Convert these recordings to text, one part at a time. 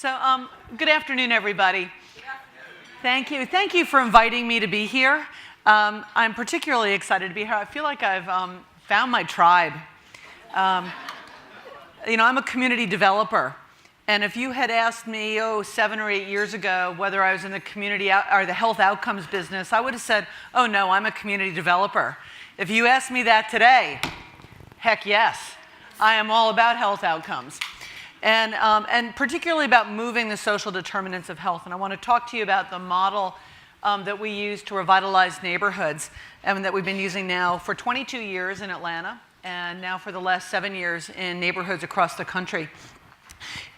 Good afternoon, everybody. Thank you. Thank you for inviting me to be here. I'm particularly excited to be here. I feel like I've found my tribe. I'm a community developer. And if you had asked me, 7 or 8 years ago, whether I was in the community or the health outcomes business, I would have said, oh, no, I'm a community developer. If you ask me that today, heck yes. I am all about health outcomes. And particularly about moving the social determinants of health. And I want to talk to you about the model that we use to revitalize neighborhoods and that we've been using now for 22 years in Atlanta and now for the last 7 years in neighborhoods across the country.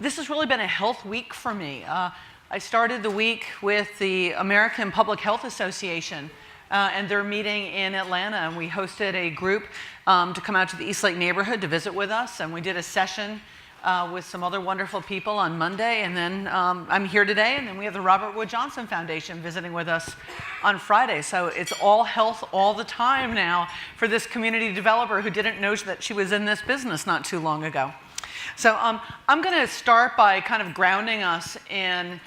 This has really been a health week for me. I started the week with the American Public Health Association and their meeting in Atlanta, and we hosted a group to come out to the East Lake neighborhood to visit with us, and we did a session with some other wonderful people on Monday, and then I'm here today, and then we have the Robert Wood Johnson Foundation visiting with us on Friday. So it's all health all the time now for this community developer who didn't know that she was in this business not too long ago. So I'm going to start by kind of grounding us in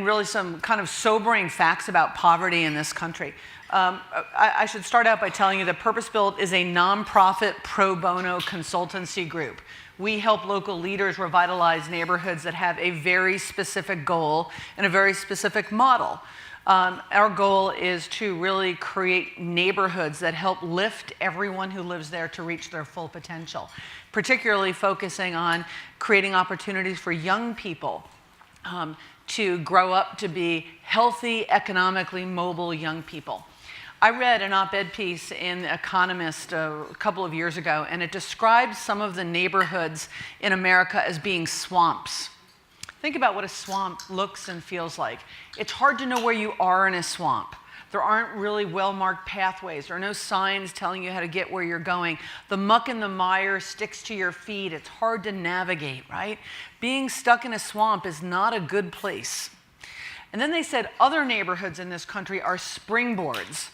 really some kind of sobering facts about poverty in this country. I should start out by telling you that Purpose Built is a nonprofit pro bono consultancy group. We help local leaders revitalize neighborhoods that have a very specific goal and a very specific model. Our goal is to really create neighborhoods that help lift everyone who lives there to reach their full potential, particularly focusing on creating opportunities for young people to grow up to be healthy, economically mobile young people. I read an op-ed piece in The Economist a couple of years ago, and it described some of the neighborhoods in America as being swamps. Think about what a swamp looks and feels like. It's hard to know where you are in a swamp. There aren't really well-marked pathways. There are no signs telling you how to get where you're going. The muck and the mire sticks to your feet. It's hard to navigate, right? Being stuck in a swamp is not a good place. And then they said other neighborhoods in this country are springboards.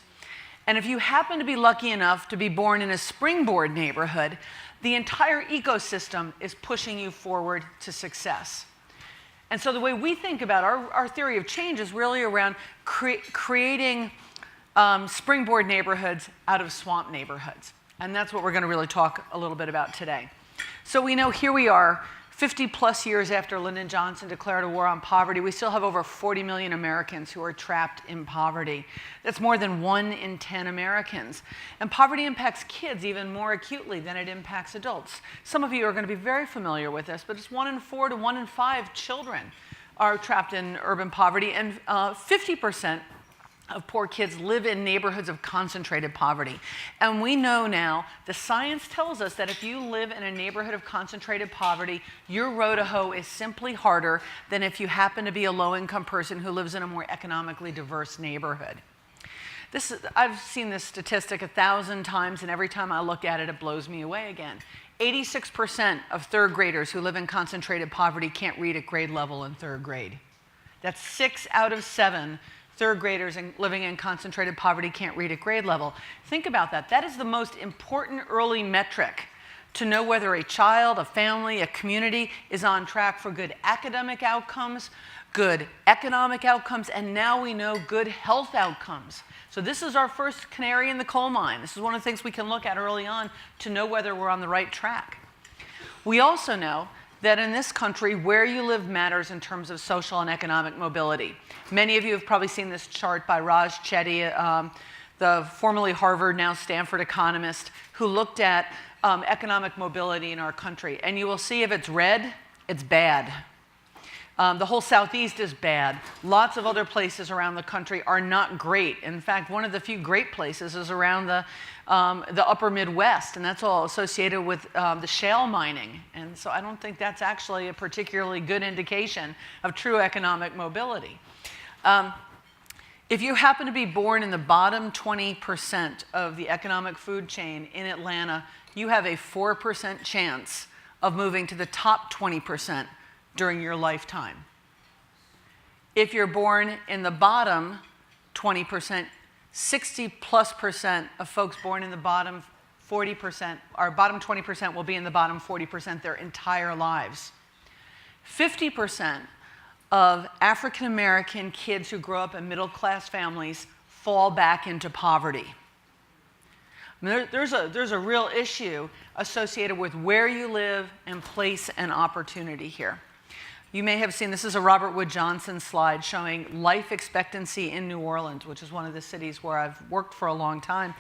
And if you happen to be lucky enough to be born in a springboard neighborhood, the entire ecosystem is pushing you forward to success. And so the way we think about our theory of change is really around creating springboard neighborhoods out of swamp neighborhoods. And that's what we're going to really talk a little bit about today. So we know here we are, 50 plus years after Lyndon Johnson declared a war on poverty, we still have over 40 million Americans who are trapped in poverty. That's more than 1 in 10 Americans. And poverty impacts kids even more acutely than it impacts adults. Some of you are going to be very familiar with this, but it's 1 in 4 to 1 in 5 children are trapped in urban poverty, and 50% of poor kids live in neighborhoods of concentrated poverty. And we know now, the science tells us that if you live in a neighborhood of concentrated poverty, your road to hoe is simply harder than if you happen to be a low-income person who lives in a more economically diverse neighborhood. I've seen this statistic 1,000 times, and every time I look at it, it blows me away again. 86% of third graders who live in concentrated poverty can't read at grade level in third grade. That's 6 out of 7 third graders living in concentrated poverty can't read at grade level. Think about that. That is the most important early metric to know whether a child, a family, a community is on track for good academic outcomes, good economic outcomes, and now we know good health outcomes. So this is our first canary in the coal mine. This is one of the things we can look at early on to know whether we're on the right track. We also know that in this country, where you live matters in terms of social and economic mobility. Many of you have probably seen this chart by Raj Chetty, the formerly Harvard, now Stanford economist, who looked at economic mobility in our country. And you will see if it's red, it's bad. The whole Southeast is bad. Lots of other places around the country are not great. In fact, one of the few great places is around the upper Midwest, and that's all associated with the shale mining. And so I don't think that's actually a particularly good indication of true economic mobility. If you happen to be born in the bottom 20% of the economic food chain in Atlanta, you have a 4% chance of moving to the top 20% during your lifetime. If you're born in the bottom 20%, 60+% of folks born in the bottom 40%, or bottom 20% will be in the bottom 40% their entire lives. 50% of African American kids who grow up in middle-class families fall back into poverty. I mean, there's a real issue associated with where you live and place and opportunity here. You may have seen, this is a Robert Wood Johnson slide showing life expectancy in New Orleans, which is one of the cities where I've worked for a long time.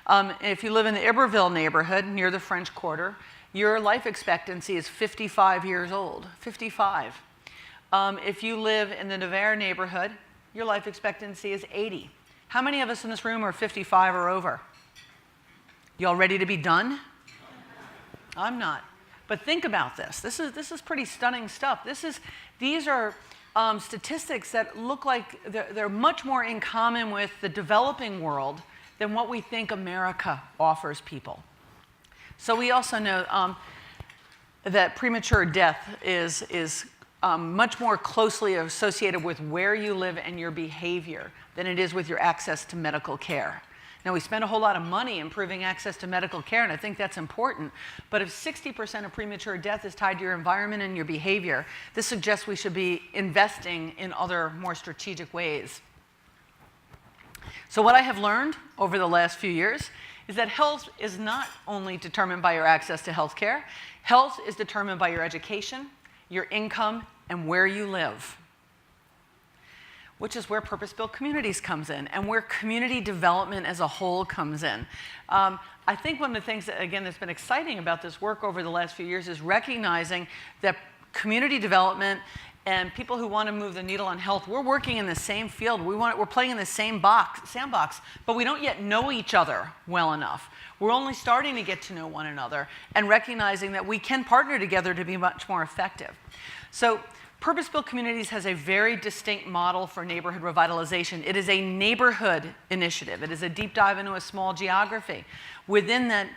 If you live in the Iberville neighborhood near the French Quarter, your life expectancy is 55 years old, 55. If you live in the Nevers neighborhood, your life expectancy is 80. How many of us in this room are 55 or over? Y'all ready to be done? I'm not. But think about this. This is pretty stunning stuff. These are statistics that look like they're much more in common with the developing world than what we think America offers people. So we also know that premature death is much more closely associated with where you live and your behavior than it is with your access to medical care. Now, we spend a whole lot of money improving access to medical care, and I think that's important. But if 60% of premature death is tied to your environment and your behavior, this suggests we should be investing in other more strategic ways. So what I have learned over the last few years is that health is not only determined by your access to health care. Health is determined by your education, your income, and where you live, which is where purpose-built communities comes in and where community development as a whole comes in. I think one of the things that, again, that's been exciting about this work over the last few years is recognizing that community development and people who want to move the needle on health, we're working in the same field. We're playing in the same sandbox, but we don't yet know each other well enough. We're only starting to get to know one another and recognizing that we can partner together to be much more effective. So Purpose-Built Communities has a very distinct model for neighborhood revitalization. It is a neighborhood initiative. It is a deep dive into a small geography. Within that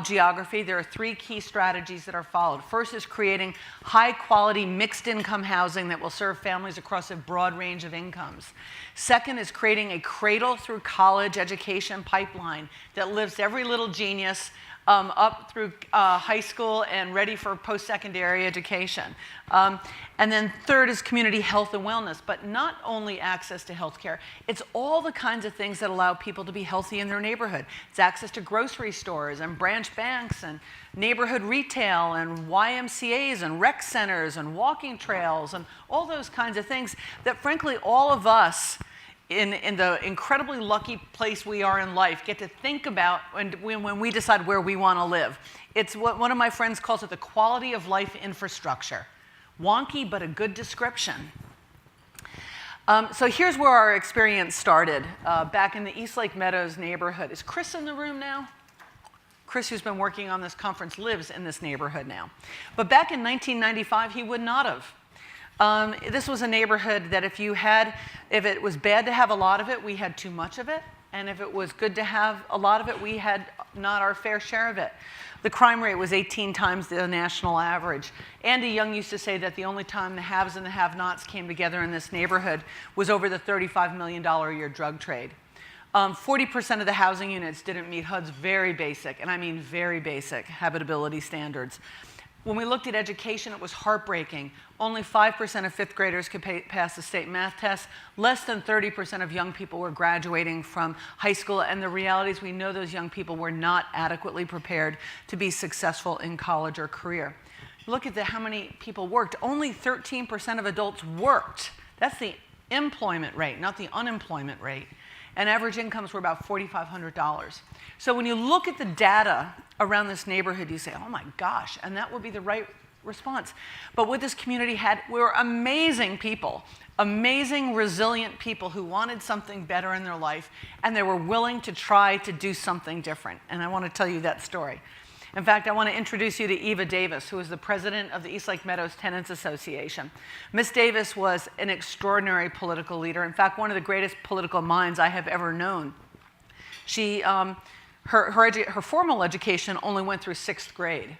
geography, there are three key strategies that are followed. First is creating high-quality mixed-income housing that will serve families across a broad range of incomes. Second is creating a cradle-through-college education pipeline that lifts every little genius up through high school and ready for post-secondary education. And then third is community health and wellness, but not only access to health care, it's all the kinds of things that allow people to be healthy in their neighborhood. It's access to grocery stores and branch banks and neighborhood retail and YMCAs and rec centers and walking trails and all those kinds of things that frankly all of us in the incredibly lucky place we are in life get to think about when we decide where we want to live. It's what one of my friends calls it the quality of life infrastructure. Wonky, but a good description. So here's where our experience started, back in the East Lake Meadows neighborhood. Is Chris in the room now? Chris, who's been working on this conference, lives in this neighborhood now. But back in 1995, he would not have. This was a neighborhood that if it was bad to have a lot of it, we had too much of it. And if it was good to have a lot of it, we had not our fair share of it. The crime rate was 18 times the national average. Andy Young used to say that the only time the haves and the have-nots came together in this neighborhood was over the $35 million a year drug trade. 40% of the housing units didn't meet HUD's very basic, and I mean very basic, habitability standards. When we looked at education, it was heartbreaking. Only 5% of fifth graders could pass the state math test. Less than 30% of young people were graduating from high school, and the reality is we know those young people were not adequately prepared to be successful in college or career. Look at how many people worked. Only 13% of adults worked. That's the employment rate, not the unemployment rate. And average incomes were about $4,500. So when you look at the data around this neighborhood, you say, oh my gosh, and that would be the right response. But what this community had were amazing people, amazing, resilient people who wanted something better in their life, and they were willing to try to do something different. And I want to tell you that story. In fact, I want to introduce you to Eva Davis, who is the president of the East Lake Meadows Tenants Association. Ms. Davis was an extraordinary political leader. In fact, one of the greatest political minds I have ever known. She, her formal education only went through 6th grade,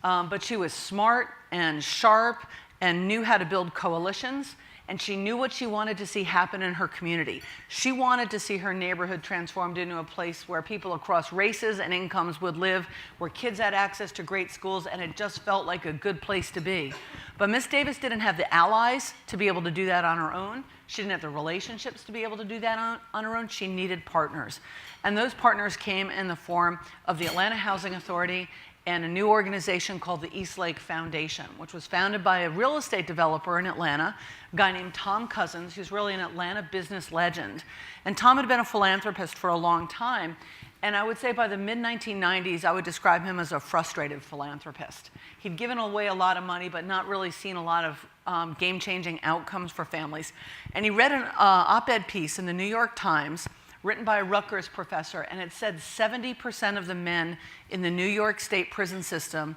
but she was smart and sharp and knew how to build coalitions, and she knew what she wanted to see happen in her community. She wanted to see her neighborhood transformed into a place where people across races and incomes would live, where kids had access to great schools, and it just felt like a good place to be. But Miss Davis didn't have the allies to be able to do that on her own. She didn't have the relationships to be able to do that on her own. She needed partners. And those partners came in the form of the Atlanta Housing Authority and a new organization called the East Lake Foundation, which was founded by a real estate developer in Atlanta, a guy named Tom Cousins, who's really an Atlanta business legend. And Tom had been a philanthropist for a long time. And I would say by the mid-1990s, I would describe him as a frustrated philanthropist. He'd given away a lot of money, but not really seen a lot of game-changing outcomes for families. And he read an op-ed piece in the New York Times written by a Rutgers professor, and it said 70% of the men in the New York State prison system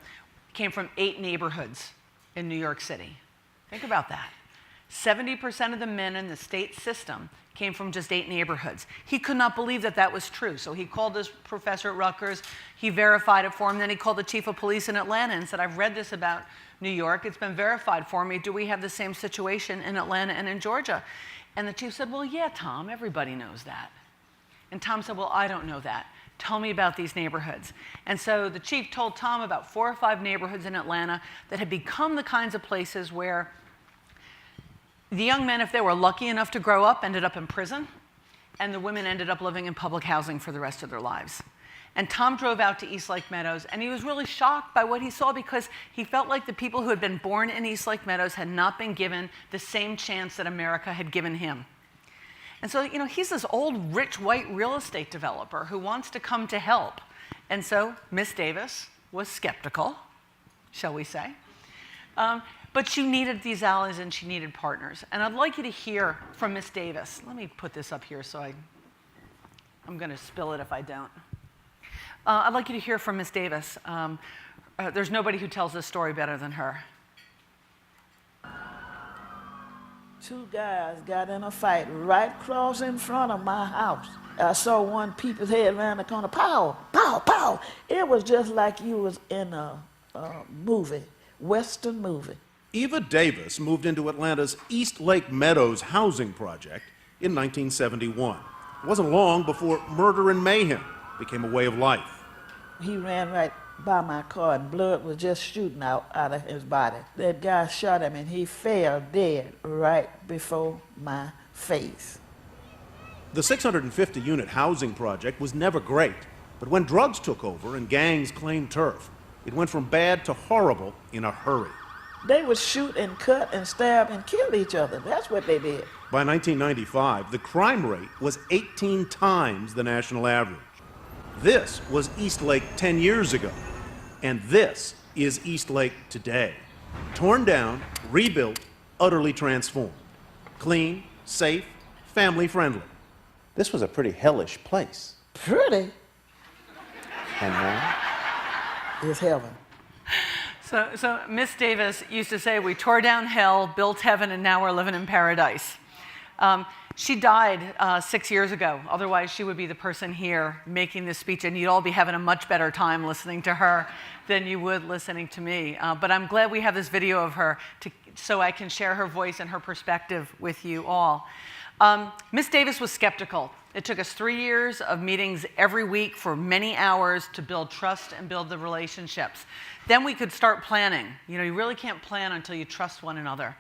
came from 8 neighborhoods in New York City. Think about that. 70% of the men in the state system came from just 8 neighborhoods. He could not believe that that was true, so he called this professor at Rutgers, he verified it for him, then he called the chief of police in Atlanta and said, I've read this about New York, it's been verified for me, do we have the same situation in Atlanta and in Georgia? And the chief said, well, yeah, Tom, everybody knows that. And Tom said, well, I don't know that. Tell me about these neighborhoods. And so the chief told Tom about 4 or 5 neighborhoods in Atlanta that had become the kinds of places where the young men, if they were lucky enough to grow up, ended up in prison, and the women ended up living in public housing for the rest of their lives. And Tom drove out to East Lake Meadows, and he was really shocked by what he saw because he felt like the people who had been born in East Lake Meadows had not been given the same chance that America had given him. And so, you know, he's this old, rich, white real estate developer who wants to come to help. And so Miss Davis was skeptical, shall we say. But she needed these allies and she needed partners. And I'd like you to hear from Miss Davis. Let me put this up here so I'm going to spill it if I don't. I'd like you to hear from Miss Davis. There's nobody who tells this story better than her. 2 guys got in a fight right across in front of my house. I saw one peep his head around the corner, pow, pow, pow. It was just like you was in a movie, Western movie. Eva Davis moved into Atlanta's East Lake Meadows housing project in 1971. It wasn't long before murder and mayhem became a way of life. He ran right by my car and blood was just shooting out of his body. That guy shot him and he fell dead right before my face. The 650-unit housing project was never great, but when drugs took over and gangs claimed turf, it went from bad to horrible in a hurry. They would shoot and cut and stab and kill each other. That's what they did. By 1995, the crime rate was 18 times the national average. This was East Lake 10 years ago, and this is East Lake today. Torn down, rebuilt, utterly transformed. Clean, safe, family-friendly. This was a pretty hellish place. Pretty? And now? It's heaven. So Miss Davis used to say, we tore down hell, built heaven, and now we're living in paradise. She died 6 years ago. Otherwise, she would be the person here making this speech, and you'd all be having a much better time listening to her than you would listening to me. But I'm glad we have this video of her so I can share her voice and her perspective with you all. Miss Davis was skeptical. It took us 3 years of meetings every week for many hours to build trust and build the relationships. Then we could start planning. You know, you really can't plan until you trust one another.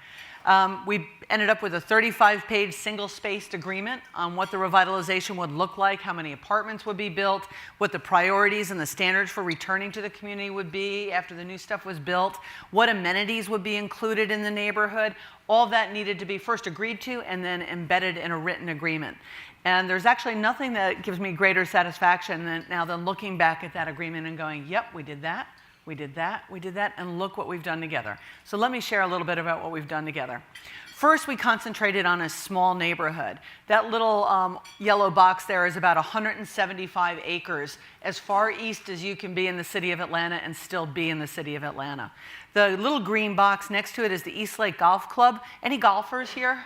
We ended up with a 35-page single-spaced agreement on what the revitalization would look like, how many apartments would be built, what the priorities and the standards for returning to the community would be after the new stuff was built, what amenities would be included in the neighborhood. All that needed to be first agreed to and then embedded in a written agreement. And there's actually nothing that gives me greater satisfaction than looking back at that agreement and going, yep, we did that. We did that, we did that, and look what we've done together. So let me share a little bit about what we've done together. First, we concentrated on a small neighborhood. That little yellow box there is about 175 acres, as far east as you can be in the city of Atlanta and still be in the city of Atlanta. The little green box next to it is the East Lake Golf Club. Any golfers here?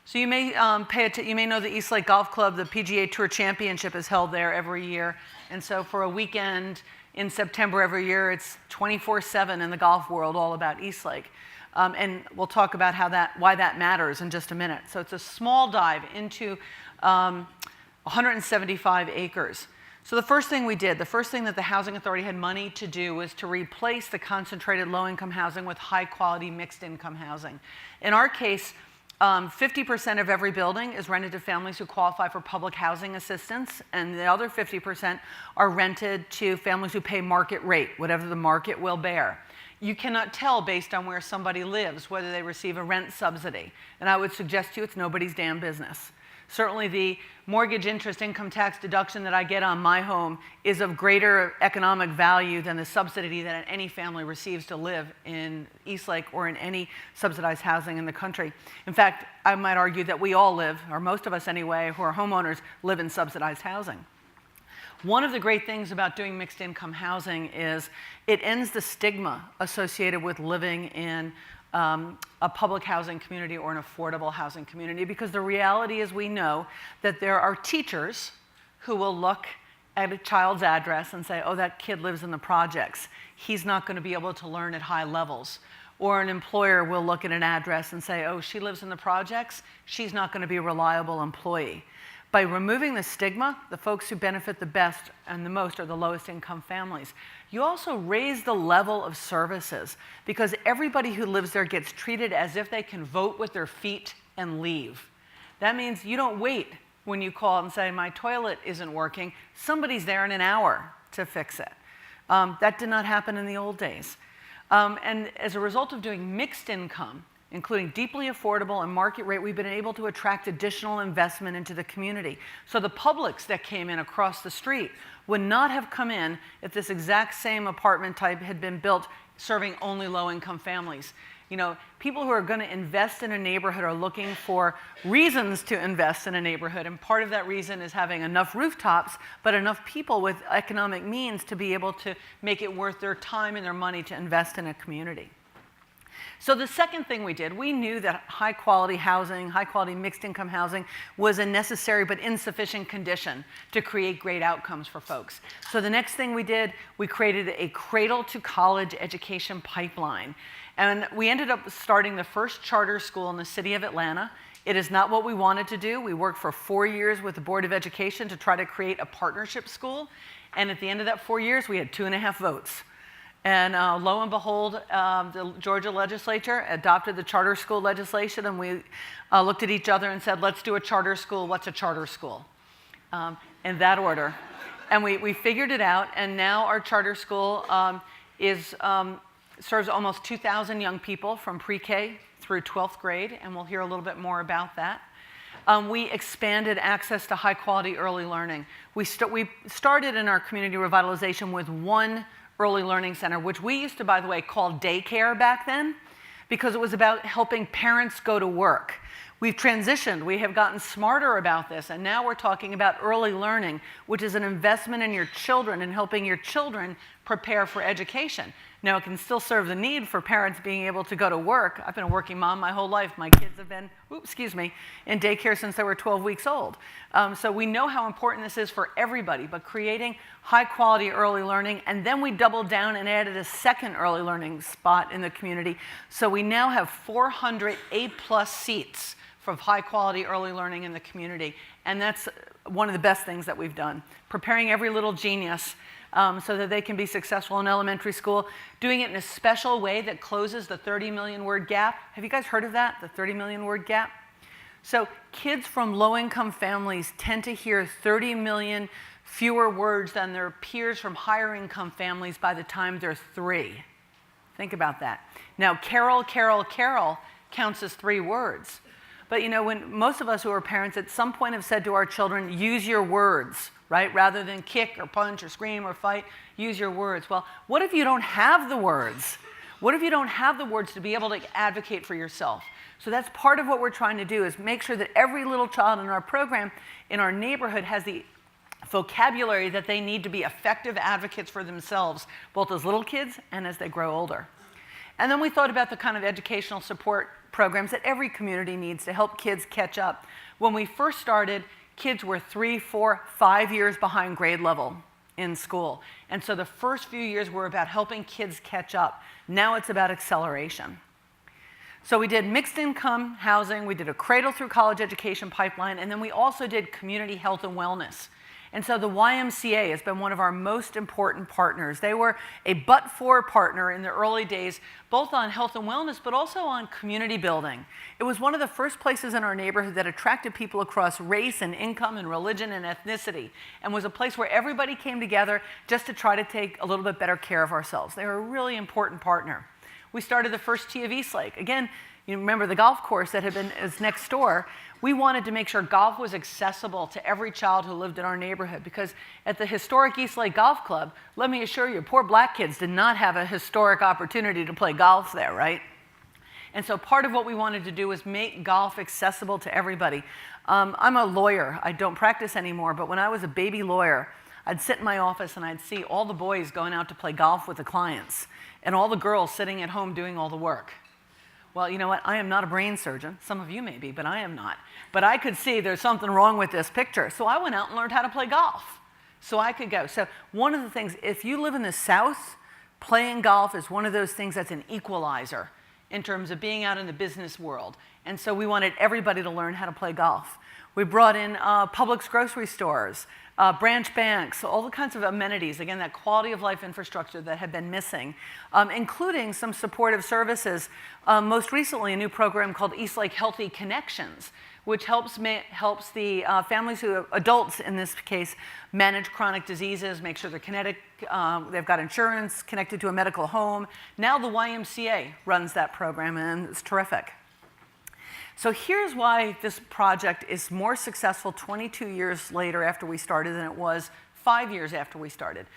So you may you may know the East Lake Golf Club, the PGA Tour Championship is held there every year. And so for a weekend in September every year, it's 24/7 in the golf world, all about East Lake. And we'll talk about why that matters in just a minute. So it's a small dive into 175 acres. So the first thing we did, the first thing that the Housing Authority had money to do was to replace the concentrated low-income housing with high-quality mixed-income housing. In our case, 50% of every building is rented to families who qualify for public housing assistance, and the other 50% are rented to families who pay market rate, whatever the market will bear. You cannot tell based on where somebody lives whether they receive a rent subsidy, and I would suggest to you it's nobody's damn business. Certainly the mortgage interest income tax deduction that I get on my home is of greater economic value than the subsidy that any family receives to live in Eastlake or in any subsidized housing in the country. In fact, I might argue that we all live, or most of us anyway, who are homeowners, live in subsidized housing. One of the great things about doing mixed income housing is it ends the stigma associated with living in a public housing community or an affordable housing community, because the reality is we know that there are teachers who will look at a child's address and say, oh, that kid lives in the projects. He's not going to be able to learn at high levels. Or an employer will look at an address and say, oh, she lives in the projects. She's not going to be a reliable employee. By removing the stigma, the folks who benefit the best and the most are the lowest income families. You also raise the level of services because everybody who lives there gets treated as if they can vote with their feet and leave. That means you don't wait when you call and say, my toilet isn't working. Somebody's there in an hour to fix it. That did not happen in the old days. And as a result of doing mixed income, including deeply affordable and market rate, we've been able to attract additional investment into the community. So the Publix that came in across the street would not have come in if this exact same apartment type had been built serving only low-income families. You know, people who are going to invest in a neighborhood are looking for reasons to invest in a neighborhood, and part of that reason is having enough rooftops, but enough people with economic means to be able to make it worth their time and their money to invest in a community. So the second thing we did, we knew that high quality housing, high quality mixed income housing was a necessary but insufficient condition to create great outcomes for folks. So the next thing we did, we created a cradle to college education pipeline. And we ended up starting the first charter school in the city of Atlanta. It is not what we wanted to do. We worked for 4 years with the Board of Education to try to create a partnership school. And at the end of that 4 years, we had 2.5 votes. And lo and behold, the Georgia legislature adopted the charter school legislation, and we looked at each other and said, let's do a charter school. What's a charter school? In that order. And we figured it out, and now our charter school serves almost 2,000 young people from pre-K through 12th grade, and we'll hear a little bit more about that. We expanded access to high-quality early learning. We started in our community revitalization with one early learning center, which we used to, by the way, call daycare back then, because it was about helping parents go to work. We've transitioned. We have gotten smarter about this, and now we're talking about early learning, which is an investment in your children and helping your children prepare for education. Now, it can still serve the need for parents being able to go to work. I've been a working mom my whole life. My kids have been, in daycare since they were 12 weeks old. So we know how important this is for everybody, but creating high-quality early learning, and then we doubled down and added a second early learning spot in the community. So we now have 400 A+ seats for high-quality early learning in the community, and that's one of the best things that we've done, preparing every little genius so that they can be successful in elementary school, doing it in a special way that closes the 30 million word gap. Have you guys heard of that, the 30 million word gap? So kids from low-income families tend to hear 30 million fewer words than their peers from higher income families by the time they're 3. Think about that. Now, Carol, Carol, Carol counts as 3 words. But you know, when most of us who are parents at some point have said to our children, use your words, right? Rather than kick or punch or scream or fight, use your words. Well, what if you don't have the words? What if you don't have the words to be able to advocate for yourself? So that's part of what we're trying to do, is make sure that every little child in our program, in our neighborhood, has the vocabulary that they need to be effective advocates for themselves, both as little kids and as they grow older. And then we thought about the kind of educational support programs that every community needs to help kids catch up. When we first started, kids were 3, 4, 5 years behind grade level in school. And so the first few years were about helping kids catch up. Now it's about acceleration. So we did mixed income housing, we did a cradle through college education pipeline, and then we also did community health and wellness. And so the YMCA has been one of our most important partners. They were a but-for partner in the early days, both on health and wellness, but also on community building. It was one of the first places in our neighborhood that attracted people across race and income and religion and ethnicity, and was a place where everybody came together just to try to take a little bit better care of ourselves. They were a really important partner. We started the first tee of Eastlake. Again, you remember the golf course that is next door. We wanted to make sure golf was accessible to every child who lived in our neighborhood, because at the historic Eastlake Golf Club, let me assure you, poor black kids did not have a historic opportunity to play golf there, right? And so part of what we wanted to do was make golf accessible to everybody. I'm a lawyer. I don't practice anymore, but when I was a baby lawyer, I'd sit in my office and I'd see all the boys going out to play golf with the clients and all the girls sitting at home doing all the work. Well, you know what? I am not a brain surgeon. Some of you may be, but I am not. But I could see there's something wrong with this picture. So I went out and learned how to play golf so I could go. So one of the things, if you live in the South, playing golf is one of those things that's an equalizer in terms of being out in the business world. And so we wanted everybody to learn how to play golf. We brought in Publix grocery stores, branch banks, all the kinds of amenities, again, that quality of life infrastructure that had been missing, including some supportive services. Most recently, a new program called Eastlake Healthy Connections, which helps the families adults in this case, manage chronic diseases, make sure they've got insurance, connected to a medical home. Now the YMCA runs that program, and it's terrific. So here's why this project is more successful 22 years later after we started than it was 5 years after we started.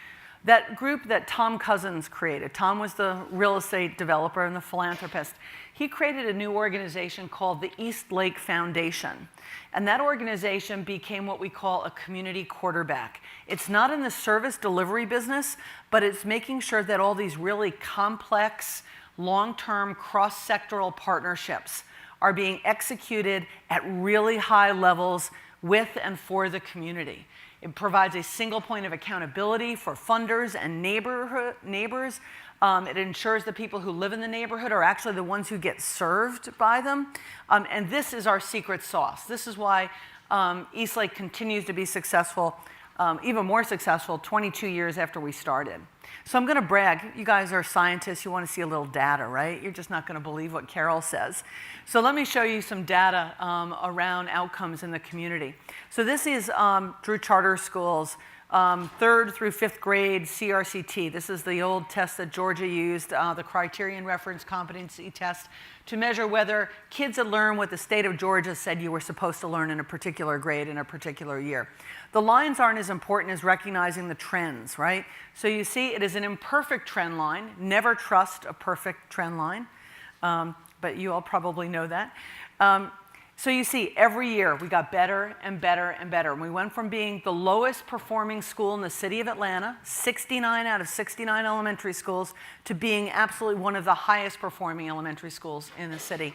That group that Tom Cousins created, Tom was the real estate developer and the philanthropist. He created a new organization called the Eastlake Foundation. And that organization became what we call a community quarterback. It's not in the service delivery business, but it's making sure that all these really complex, long-term, cross-sectoral partnerships are being executed at really high levels with and for the community. It provides a single point of accountability for funders and neighbors. It ensures the people who live in the neighborhood are actually the ones who get served by them. And this is our secret sauce. This is why Eastlake continues to be successful, even more successful 22 years after we started. So I'm going to brag. You guys are scientists. You want to see a little data, right? You're just not going to believe what Carol says. So let me show you some data around outcomes in the community. So this is Drew Charter Schools, 3rd through 5th grade CRCT. This is the old test that Georgia used, the Criterion Reference Competency Test, to measure whether kids had learned what the state of Georgia said you were supposed to learn in a particular grade in a particular year. The lines aren't as important as recognizing the trends, right? So you see it is an imperfect trend line. Never trust a perfect trend line, but you all probably know that. So you see, every year we got better and better and better. And we went from being the lowest performing school in the city of Atlanta, 69 out of 69 elementary schools, to being absolutely one of the highest performing elementary schools in the city.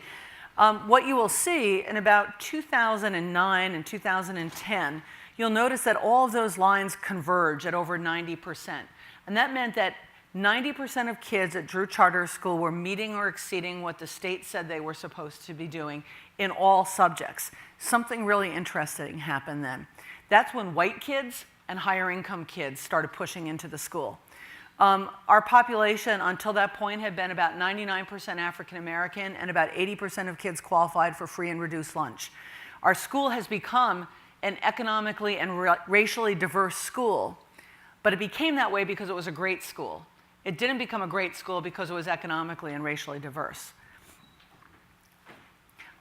What you will see in about 2009 and 2010, you'll notice that all of those lines converge at over 90%. And that meant that 90% of kids at Drew Charter School were meeting or exceeding what the state said they were supposed to be doing in all subjects. Something really interesting happened then. That's when white kids and higher income kids started pushing into the school. Our population until that point had been about 99% African American, and about 80% of kids qualified for free and reduced lunch. Our school has become an economically and racially diverse school, but it became that way because it was a great school. It didn't become a great school because it was economically and racially diverse.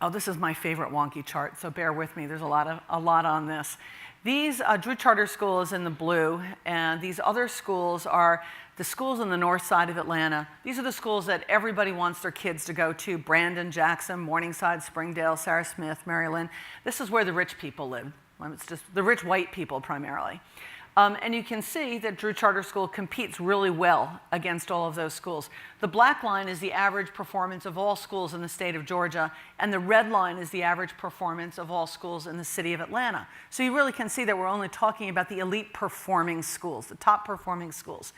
Oh, this is my favorite wonky chart, so bear with me. There's a lot on this. These Drew Charter School is in the blue, and these other schools are the schools on the north side of Atlanta. These are the schools that everybody wants their kids to go to: Brandon, Jackson, Morningside, Springdale, Sarah Smith, Maryland. This is where the rich people live. It's just the rich white people primarily. And you can see that Drew Charter School competes really well against all of those schools. The black line is the average performance of all schools in the state of Georgia, and the red line is the average performance of all schools in the city of Atlanta. So you really can see that we're only talking about the elite performing schools, the top performing schools.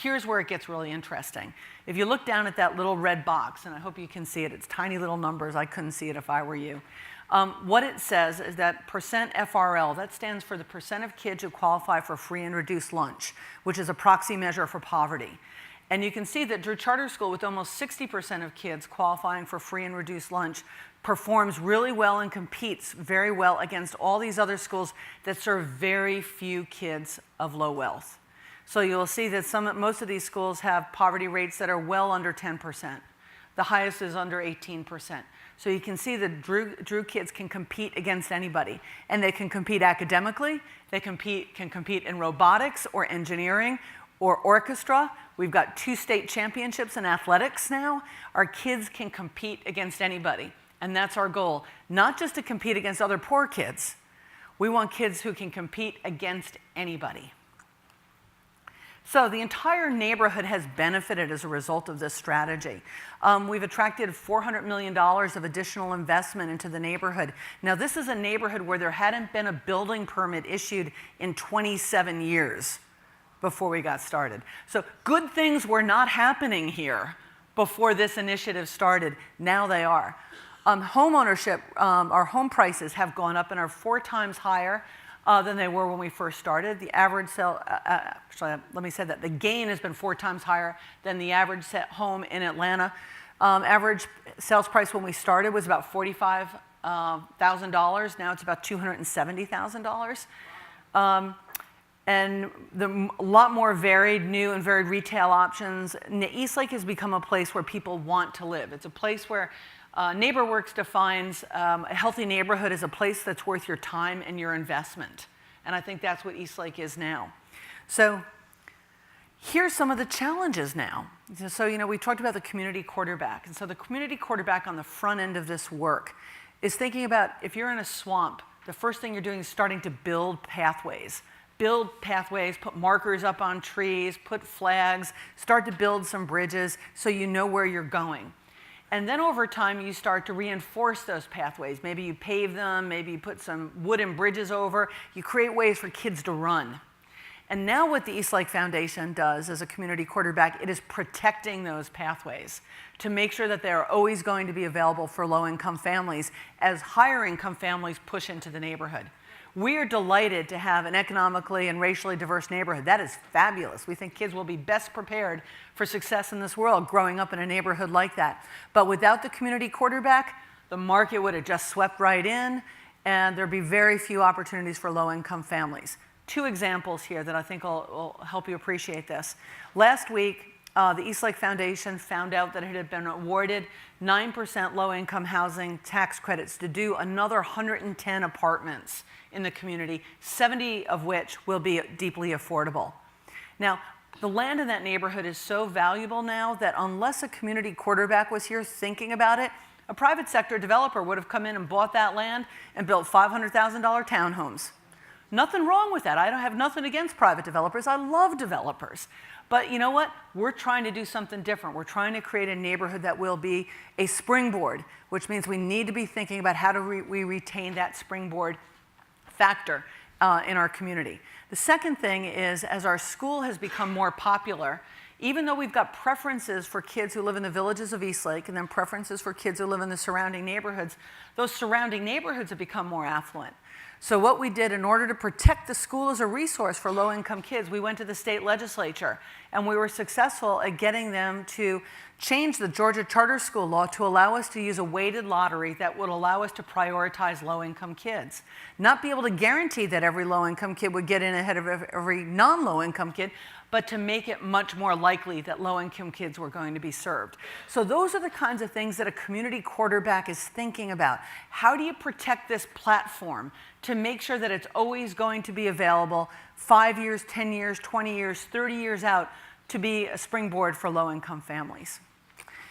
Here's where it gets really interesting. If you look down at that little red box, and I hope you can see it, it's tiny little numbers. I couldn't see it if I were you. What it says is that percent FRL, that stands for the percent of kids who qualify for free and reduced lunch, which is a proxy measure for poverty. And you can see that Drew Charter School, with almost 60% of kids qualifying for free and reduced lunch, performs really well and competes very well against all these other schools that serve very few kids of low wealth. So you'll see that most of these schools have poverty rates that are well under 10%. The highest is under 18%. So you can see that Drew kids can compete against anybody. And they can compete academically, they can compete in robotics or engineering or orchestra. We've got 2 state championships in athletics now. Our kids can compete against anybody. And that's our goal. Not just to compete against other poor kids. We want kids who can compete against anybody. So the entire neighborhood has benefited as a result of this strategy. We've attracted $400 million of additional investment into the neighborhood. Now, this is a neighborhood where there hadn't been a building permit issued in 27 years before we got started. So good things were not happening here before this initiative started. Now they are. Home ownership, our home prices have gone up and are 4 times higher than they were when we first started. The average sale, actually, let me say that the gain has been 4 times higher than the average home in Atlanta. Average sales price when we started was about $45,000. Now it's about $270,000. And a lot more new and varied retail options. Eastlake has become a place where people want to live. It's a place where NeighborWorks defines a healthy neighborhood as a place that's worth your time and your investment. And I think that's what Eastlake is now. So here's some of the challenges now. So, we talked about the community quarterback. And so the community quarterback on the front end of this work is thinking about, if you're in a swamp, the first thing you're doing is starting to build pathways. Build pathways, put markers up on trees, put flags, start to build some bridges so you know where you're going. And then over time, you start to reinforce those pathways. Maybe you pave them, maybe you put some wooden bridges over. You create ways for kids to run. And now what the Eastlake Foundation does as a community quarterback, it is protecting those pathways to make sure that they are always going to be available for low-income families as higher-income families push into the neighborhood. We are delighted to have an economically and racially diverse neighborhood. That is fabulous. We think kids will be best prepared for success in this world growing up in a neighborhood like that. But without the community quarterback, the market would have just swept right in, and there'd be very few opportunities for low-income families. 2 examples here that I think will help you appreciate this. Last week, the Eastlake Foundation found out that it had been awarded 9% low-income housing tax credits to do another 110 apartments in the community, 70 of which will be deeply affordable. Now, the land in that neighborhood is so valuable now that unless a community quarterback was here thinking about it, a private sector developer would have come in and bought that land and built $500,000 townhomes. Nothing wrong with that. I don't have nothing against private developers. I love developers. But you know what? We're trying to do something different. We're trying to create a neighborhood that will be a springboard, which means we need to be thinking about how do we retain that springboard factor in our community. The second thing is, as our school has become more popular, even though we've got preferences for kids who live in the villages of Eastlake and then preferences for kids who live in the surrounding neighborhoods, those surrounding neighborhoods have become more affluent. So what we did in order to protect the school as a resource for low-income kids, we went to the state legislature and we were successful at getting them to change the Georgia charter school law to allow us to use a weighted lottery that would allow us to prioritize low-income kids. Not be able to guarantee that every low-income kid would get in ahead of every non-low-income kid, but to make it much more likely that low-income kids were going to be served. So those are the kinds of things that a community quarterback is thinking about. How do you protect this platform to make sure that it's always going to be available 5 years, 10 years, 20 years, 30 years out to be a springboard for low-income families?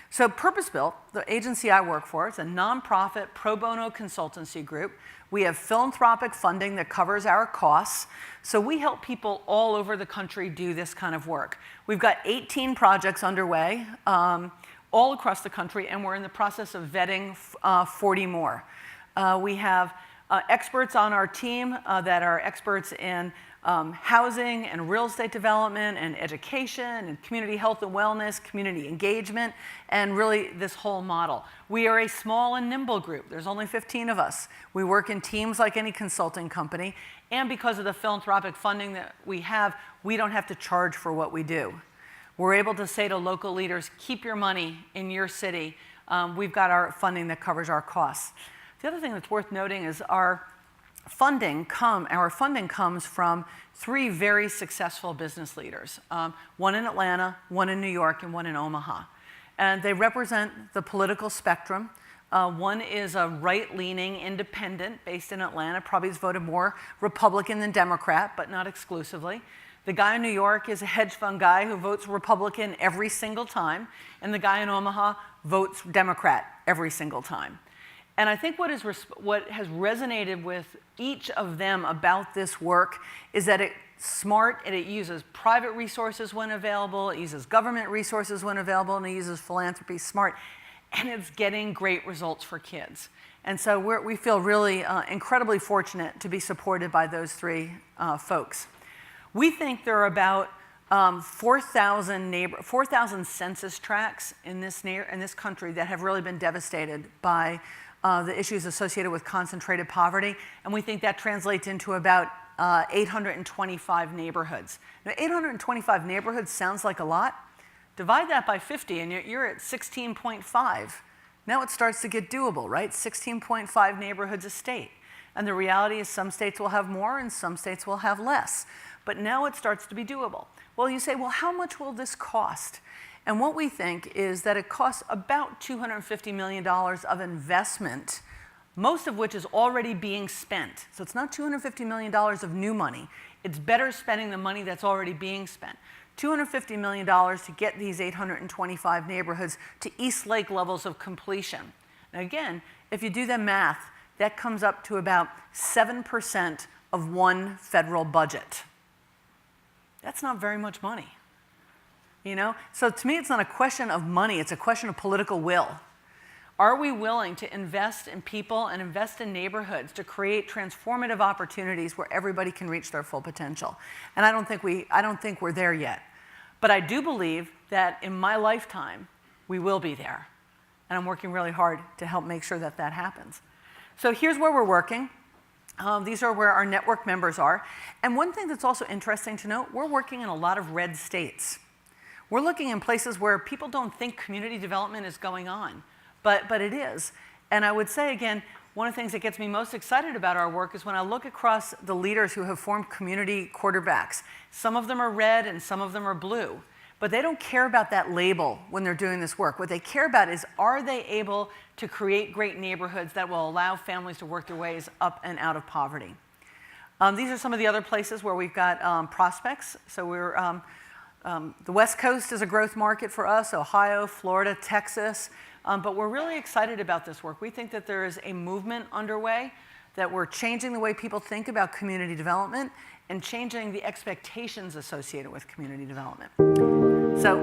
So Purpose Built, the agency I work for, it's a nonprofit pro bono consultancy group. We have philanthropic funding that covers our costs. So we help people all over the country do this kind of work. We've got 18 projects underway all across the country, and we're in the process of vetting 40 more. We have experts on our team that are experts in housing and real estate development and education and community health and wellness, community engagement, and really this whole model. We are a small and nimble group. There's only 15 of us. We work in teams like any consulting company, and because of the philanthropic funding that we have, we don't have to charge for what we do. We're able to say to local leaders, keep your money in your city. We've got our funding that covers our costs. The other thing that's worth noting is our funding comes from 3 very successful business leaders, one in Atlanta, one in New York, and one in Omaha. And they represent the political spectrum. One is a right-leaning independent based in Atlanta, probably has voted more Republican than Democrat, but not exclusively. The guy in New York is a hedge fund guy who votes Republican every single time, and the guy in Omaha votes Democrat every single time. And I think what has resonated with each of them about this work is that it's smart and it uses private resources when available, it uses government resources when available, and it uses philanthropy smart, and it's getting great results for kids. And so we feel really incredibly fortunate to be supported by those 3 folks. We think there are about 4,000 census tracts in this country that have really been devastated by the issues associated with concentrated poverty, and we think that translates into about 825 neighborhoods. Now, 825 neighborhoods sounds like a lot. Divide that by 50, and you're at 16.5. Now it starts to get doable, right? 16.5 neighborhoods a state. And the reality is some states will have more and some states will have less. But now it starts to be doable. Well, you say, well, how much will this cost? And what we think is that it costs about $250 million of investment, most of which is already being spent. So it's not $250 million of new money. It's better spending the money that's already being spent. $250 million to get these 825 neighborhoods to East Lake levels of completion. Now again, if you do the math, that comes up to about 7% of one federal budget. That's not very much money. You know? So to me, it's not a question of money, it's a question of political will. Are we willing to invest in people and invest in neighborhoods to create transformative opportunities where everybody can reach their full potential? And I don't think we're there yet. But I do believe that in my lifetime, we will be there. And I'm working really hard to help make sure that that happens. So here's where we're working. These are where our network members are. And one thing that's also interesting to note, we're working in a lot of red states. We're looking in places where people don't think community development is going on, but it is. And I would say, again, one of the things that gets me most excited about our work is when I look across the leaders who have formed community quarterbacks. Some of them are red and some of them are blue, but they don't care about that label when they're doing this work. What they care about is, are they able to create great neighborhoods that will allow families to work their ways up and out of poverty? These are some of the other places where we've got prospects. So we're the West Coast is a growth market for us, Ohio, Florida, Texas, but we're really excited about this work. We think that there is a movement underway, that we're changing the way people think about community development and changing the expectations associated with community development. So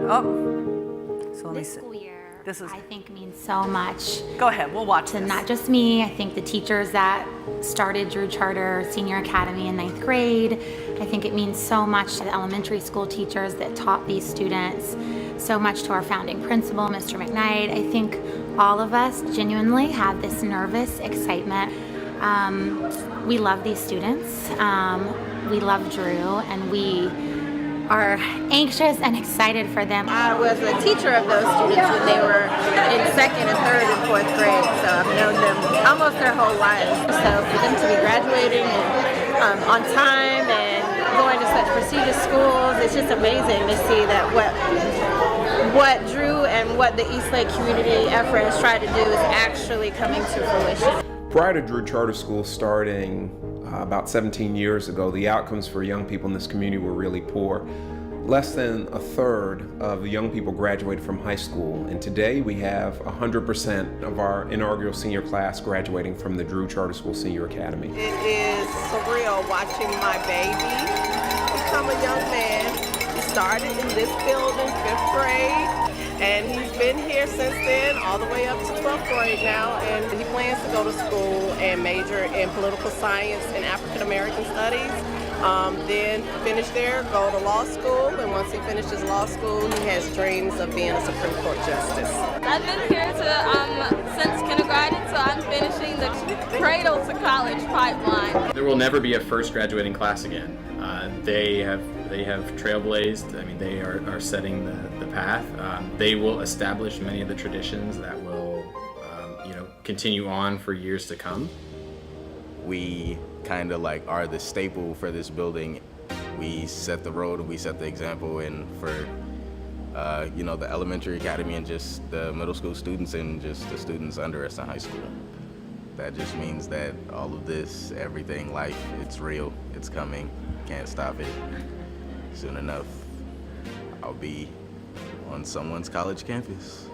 let me see. School year, This is, I think, means so much go ahead, we'll watch to this. not just me. I think the teachers that started Drew Charter Senior Academy in 9th grade. I think it means so much to the elementary school teachers that taught these students, so much to our founding principal, Mr. McKnight. I think all of us genuinely have this nervous excitement. We love these students. We love Drew, and we are anxious and excited for them. I was a teacher of those students when they were in 2nd and 3rd and 4th grade, so I've known them almost their whole lives. So for them to be graduating and, on time and going to such prestigious schools, it's just amazing to see that what Drew and what the Eastlake community effort has tried to do is actually coming to fruition. Prior to Drew Charter School starting about 17 years ago, the outcomes for young people in this community were really poor. Less than a third of the young people graduated from high school, and today we have 100% of our inaugural senior class graduating from the Drew Charter School Senior Academy. It is surreal watching my baby become a young man. He started in this building 5th grade. And he's been here since then, all the way up to 12th grade now, and he plans to go to school and major in political science and African American studies. then finish there, go to law school, and once he finishes law school, he has dreams of being a Supreme Court justice. I've been here since kindergarten, so I'm finishing the cradle to college pipeline. There will never be a first graduating class again. They have trailblazed. I mean, they are setting the path. They will establish many of the traditions that will, continue on for years to come. We kind of like are the staple for this building. We set the road and we set the example, and for the elementary academy and just the middle school students and just the students under us in high school. That just means that all of this, everything, life, it's real, it's coming, can't stop it. Soon enough, I'll be on someone's college campus.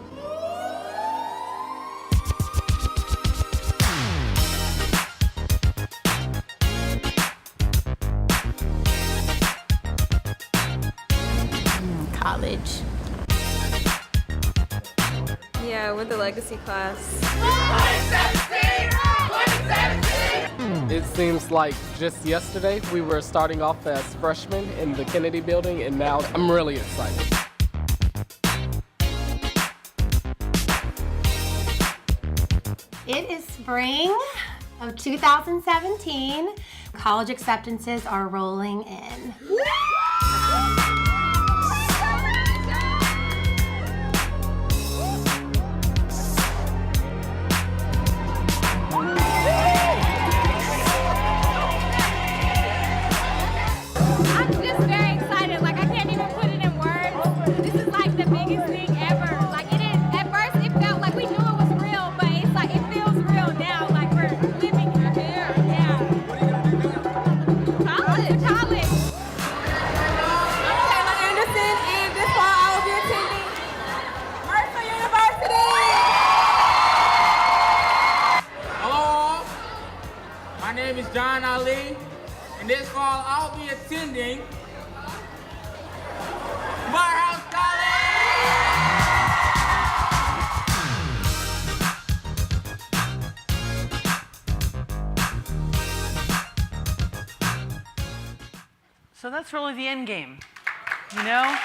College. Yeah, with the legacy class. 2017! It seems like just yesterday we were starting off as freshmen in the Kennedy building, and now I'm really excited. It is spring of 2017. College acceptances are rolling in. And this fall, I'll be attending Morehouse So that's really the end game, you know?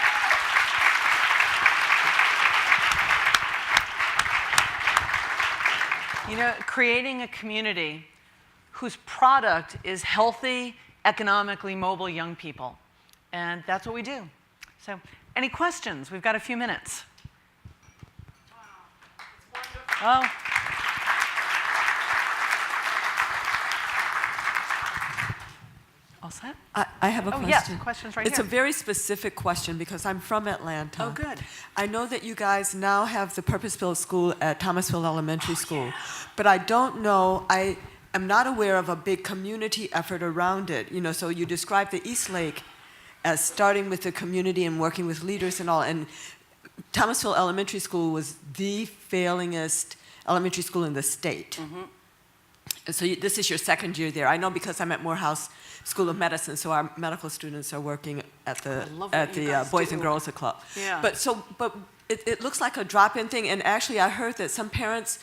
Creating a community whose product is healthy, economically mobile young people. And that's what we do. So, any questions? We've got a few minutes. Oh. All set? I have a question. Yes, questions right It's here. a very specific question because I'm from Atlanta. Oh, good. I know that you guys now have the purpose-built school at Thomasville Elementary School, but I don't know, I'm not aware of a big community effort around it. So you described the East Lake as starting with the community and working with leaders and all, and Thomasville Elementary School was the failingest elementary school in the state. And so this is your second year there. I know because I'm at Morehouse School of Medicine, so our medical students are working at the Boys and Girls Club. Yeah. But it looks like a drop-in thing, and actually I heard that some parents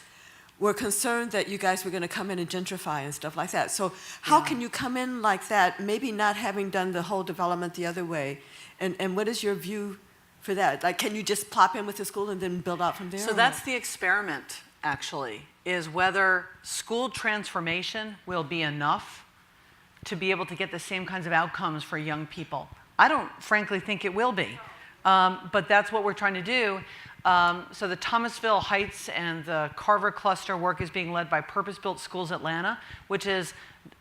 were concerned that you guys were going to come in and gentrify and stuff like that. So how can you come in like that, maybe not having done the whole development the other way? And what is your view for that? Like, can you just plop in with the school and then build out from there? So that's the experiment, actually, is whether school transformation will be enough to be able to get the same kinds of outcomes for young people. I don't frankly think it will be, but that's what we're trying to do. So the Thomasville Heights and the Carver cluster work is being led by Purpose-Built Schools Atlanta, which is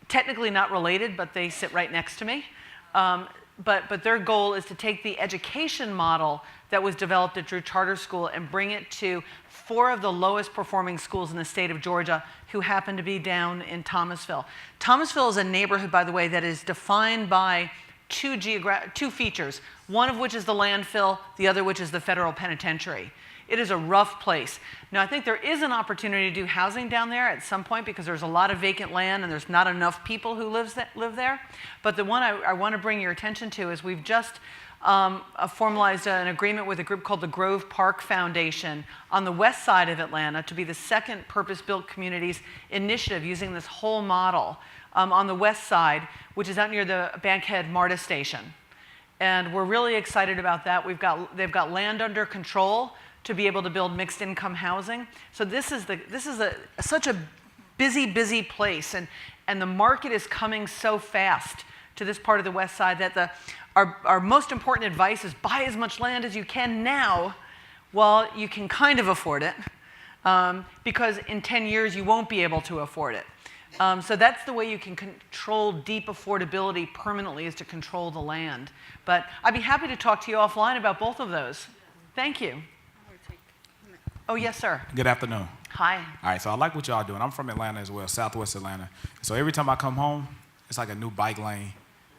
technically not related, but they sit right next to me. But their goal is to take the education model that was developed at Drew Charter School and bring it to 4 of the lowest performing schools in the state of Georgia who happen to be down in Thomasville. Thomasville is a neighborhood, by the way, that is defined by two features, one of which is the landfill, the other which is the federal penitentiary. It is a rough place. Now, I think there is an opportunity to do housing down there at some point because there's a lot of vacant land and there's not enough people who live there. But the one I want to bring your attention to is we've just formalized an agreement with a group called the Grove Park Foundation on the west side of Atlanta to be the second purpose-built communities initiative using this whole model on the west side, which is out near the Bankhead MARTA station. And we're really excited about that. They've got land under control to be able to build mixed income housing. So this is such a busy place, and the market is coming so fast to this part of the west side that our most important advice is buy as much land as you can now while you can kind of afford it, because in 10 years you won't be able to afford it. So that's the way you can control deep affordability permanently, is to control the land. But I'd be happy to talk to you offline about both of those. Thank you. Oh, yes, sir. Good afternoon. Hi. All right, so I like what y'all doing. I'm from Atlanta as well, Southwest Atlanta. So every time I come home, it's like a new bike lane.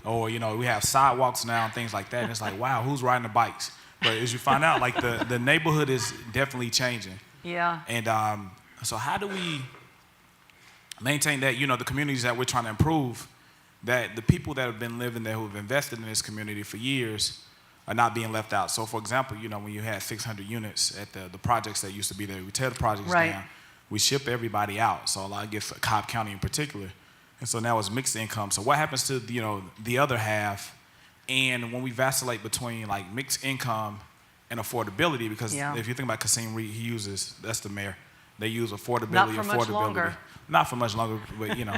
Or, you know, we have sidewalks now and things like that. And it's like, wow, who's riding the bikes? But as you find out, like the neighborhood is definitely changing. Yeah. And so how do we maintain that, you know, the communities that we're trying to improve, that the people that have been living there who have invested in this community for years are not being left out. So, for example, you know, when you had 600 units at the projects that used to be there, we tear the projects down, we ship everybody out. So a lot gets Cobb County in particular. And so now it's mixed income. So what happens to, you know, the other half? And when we vacillate between like mixed income and affordability, because if you think about Kasim Reed, he uses, that's the mayor, they use affordability. Not for much longer. Not for much longer, but you know,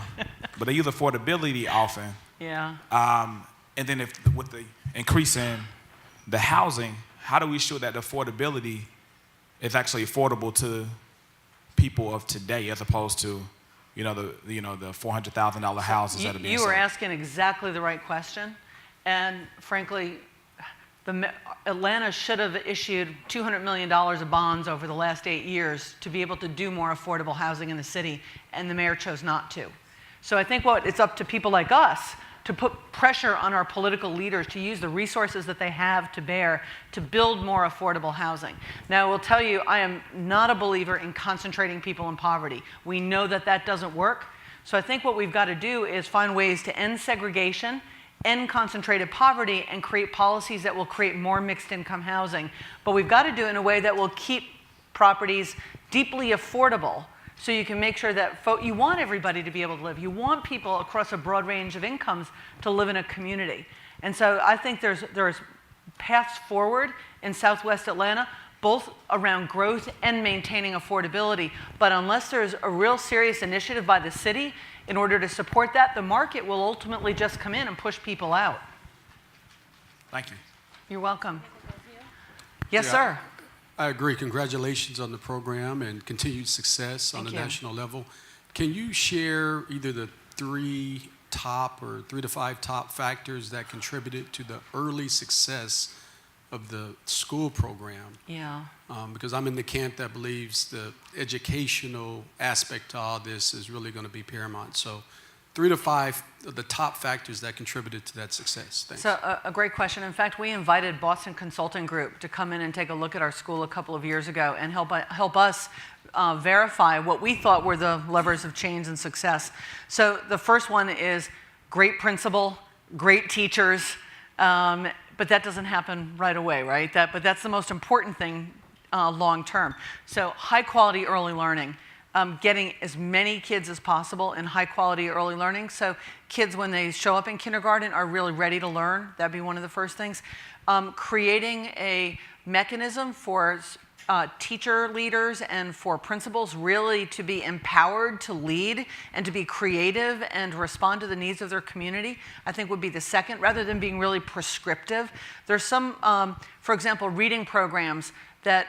but they use affordability often. Yeah. And then with the increase in the housing, how do we show that the affordability is actually affordable to people of today, as opposed to, you know, the $400,000 houses that are being sold? You were asking exactly the right question, and frankly, Atlanta should have issued $200 million of bonds over the last 8 years to be able to do more affordable housing in the city, and the mayor chose not to. So I think it's up to people like us to put pressure on our political leaders to use the resources that they have to bear to build more affordable housing. Now, I will tell you, I am not a believer in concentrating people in poverty. We know that that doesn't work. So I think what we've got to do is find ways to end segregation, end concentrated poverty, and create policies that will create more mixed income housing. But we've got to do it in a way that will keep properties deeply affordable, so you can make sure that you want everybody to be able to live. You want people across a broad range of incomes to live in a community. And so I think there's paths forward in Southwest Atlanta, both around growth and maintaining affordability. But unless there's a real serious initiative by the city in order to support that, the market will ultimately just come in and push people out. Thank you. You're welcome. Yes, sir. I agree. Congratulations on the program and continued success on the national level. Can you share either the 3 to 5 top factors that contributed to the early success of the school program? Yeah. Because I'm in the camp that believes the educational aspect to all this is really going to be paramount. So 3 to 5 of the top factors that contributed to that success. Thanks. So a great question. In fact, we invited Boston Consulting Group to come in and take a look at our school a couple of years ago and help us verify what we thought were the levers of change and success. So the first one is great principal, great teachers, but that doesn't happen right away, right? But that's the most important thing long term. So high quality early learning. Getting as many kids as possible in high quality early learning. So kids, when they show up in kindergarten, are really ready to learn. That'd be one of the first things. Creating a mechanism for teacher leaders and for principals really to be empowered to lead and to be creative and respond to the needs of their community, I think would be the second, rather than being really prescriptive. There's some, for example, reading programs that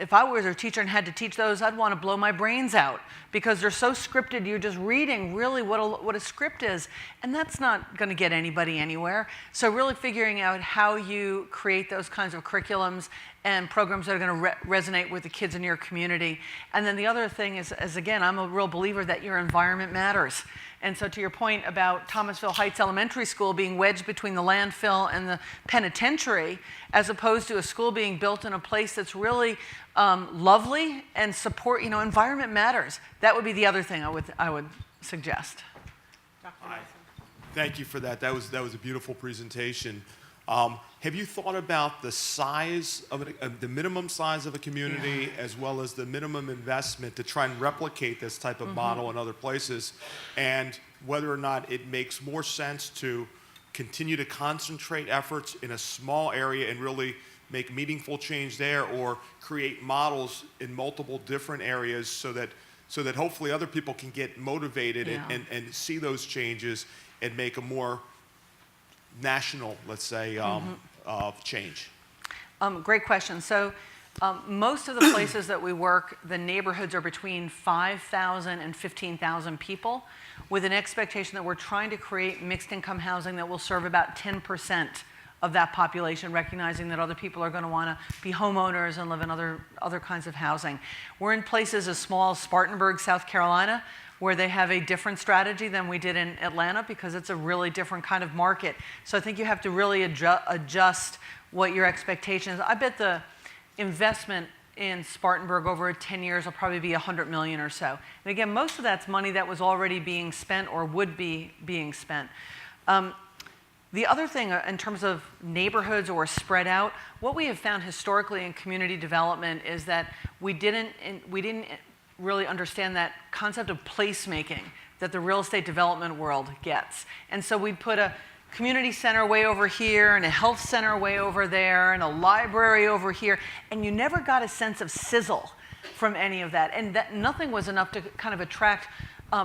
if I was a teacher and had to teach those, I'd want to blow my brains out because they're so scripted. You're just reading really what a script is, and that's not going to get anybody anywhere. So really figuring out how you create those kinds of curriculums and programs that are going to resonate with the kids in your community. And then the other thing is again, I'm a real believer that your environment matters. And so to your point about Thomasville Heights Elementary School being wedged between the landfill and the penitentiary, as opposed to a school being built in a place that's really lovely and support, environment matters. That would be the other thing I would suggest. Thank you for that. That was a beautiful presentation. Have you thought about the size of the minimum size of a community as well as the minimum investment to try and replicate this type of model in other places, and whether or not it makes more sense to continue to concentrate efforts in a small area and really make meaningful change there, or create models in multiple different areas so that hopefully other people can get motivated and see those changes and make a more national, let's say, change? Great question. So most of the places that we work, the neighborhoods are between 5,000 and 15,000 people, with an expectation that we're trying to create mixed income housing that will serve about 10% of that population, recognizing that other people are going to want to be homeowners and live in other kinds of housing. We're in places as small as Spartanburg, South Carolina, where they have a different strategy than we did in Atlanta, because it's a really different kind of market. So I think you have to really adjust what your expectations. I bet the investment in Spartanburg over 10 years will probably be $100 million or so. And again, most of that's money that was already being spent or would be being spent. The other thing in terms of neighborhoods or spread out, what we have found historically in community development is that we didn't really understand that concept of placemaking that the real estate development world gets. And so we'd put a community center way over here and a health center way over there and a library over here, and you never got a sense of sizzle from any of that. And that nothing was enough to kind of attract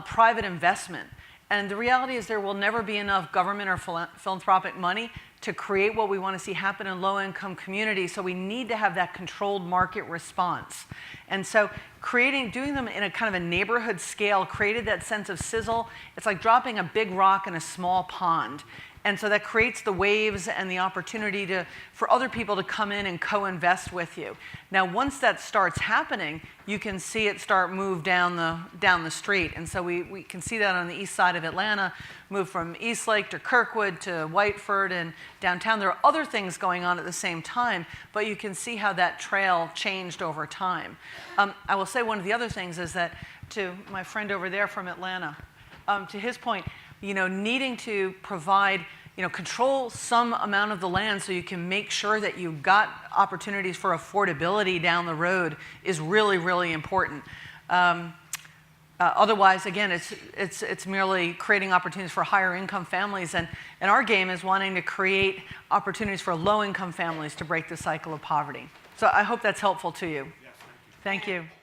private investment. And the reality is there will never be enough government or philanthropic money to create what we want to see happen in low-income communities. So we need to have that controlled market response. And so doing them in a kind of a neighborhood scale created that sense of sizzle. It's like dropping a big rock in a small pond. And so that creates the waves and the opportunity for other people to come in and co-invest with you. Now, once that starts happening, you can see it start move down the street. And so we can see that on the east side of Atlanta, move from Eastlake to Kirkwood to Whiteford and downtown. There are other things going on at the same time, but you can see how that trail changed over time. I will say one of the other things is that, to my friend over there from Atlanta, to his point, needing to provide, control some amount of the land so you can make sure that you've got opportunities for affordability down the road is really, really important. Otherwise, again, it's merely creating opportunities for higher income families, and our game is wanting to create opportunities for low income families to break the cycle of poverty. So I hope that's helpful to you. Yes, thank you. Thank you.